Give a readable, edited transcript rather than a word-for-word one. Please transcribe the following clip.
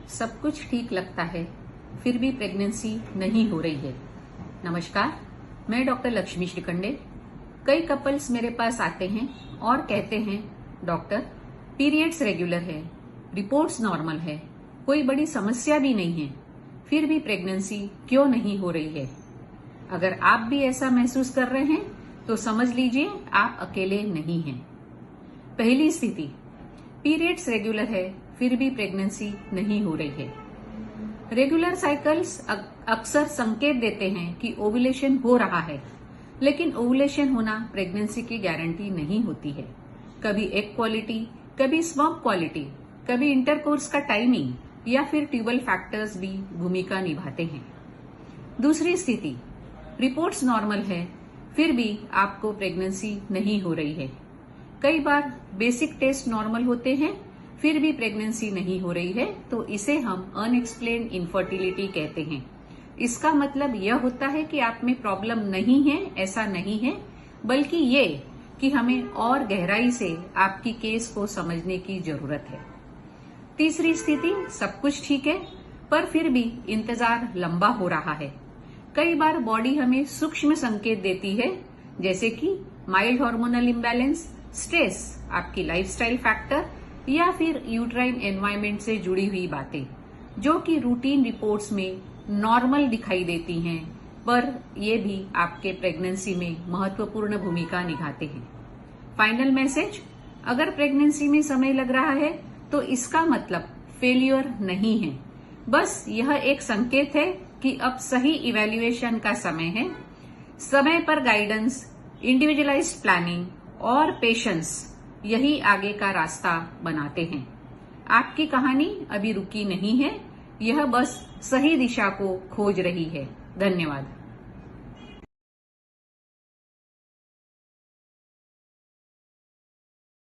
सब कुछ ठीक लगता है, फिर भी प्रेगनेंसी नहीं हो रही है। नमस्कार, मैं डॉक्टर लक्ष्मी श्रीखंडे। कई कपल्स मेरे पास आते हैं और कहते हैं, डॉक्टर पीरियड्स रेगुलर है, रिपोर्ट्स नॉर्मल है, कोई बड़ी समस्या भी नहीं है, फिर भी प्रेगनेंसी क्यों नहीं हो रही है। अगर आप भी ऐसा महसूस कर रहे हैं तो समझ लीजिए आप अकेले नहीं हैं। पहली स्थिति, पीरियड्स रेगुलर है फिर भी प्रेगनेंसी नहीं हो रही है। रेगुलर साइकिल्स अक्सर संकेत देते हैं कि ओव्यूलेशन हो रहा है, लेकिन ओव्यूलेशन होना प्रेगनेंसी की गारंटी नहीं होती है। कभी एग क्वालिटी, कभी स्पर्म क्वालिटी, कभी इंटरकोर्स का टाइमिंग या फिर ट्यूबल फैक्टर्स भी भूमिका निभाते हैं। दूसरी स्थिति, रिपोर्ट्स नॉर्मल है फिर भी आपको प्रेगनेंसी नहीं हो रही है। कई बार बेसिक टेस्ट नॉर्मल होते हैं फिर भी प्रेगनेंसी नहीं हो रही है, तो इसे हम अनएक्सप्लेन्ड इनफर्टिलिटी कहते हैं। इसका मतलब यह होता है कि आप में प्रॉब्लम नहीं है, ऐसा नहीं है, बल्कि ये कि हमें और गहराई से आपकी केस को समझने की जरूरत है। तीसरी स्थिति, सब कुछ ठीक है पर फिर भी इंतजार लंबा हो रहा है। कई बार बॉडी हमें सूक्ष्म संकेत देती है, जैसे कि माइल्ड हार्मोनल इम्बैलेंस, स्ट्रेस, आपकी लाइफस्टाइल फैक्टर या फिर यूट्राइन एनवायरनमेंट से जुड़ी हुई बातें, जो कि रूटीन रिपोर्ट्स में नॉर्मल दिखाई देती हैं, पर ये भी आपके प्रेगनेंसी में महत्वपूर्ण भूमिका निभाते हैं। फाइनल मैसेज, अगर प्रेगनेंसी में समय लग रहा है तो इसका मतलब फेलियर नहीं है, बस यह एक संकेत है कि अब सही इवैल्यूएशन का समय है। समय पर गाइडेंस, इंडिविजुअलाइज्ड प्लानिंग और पेशेंस यही आगे का रास्ता बनाते हैं। आपकी कहानी अभी रुकी नहीं है, यह बस सही दिशा को खोज रही है। धन्यवाद।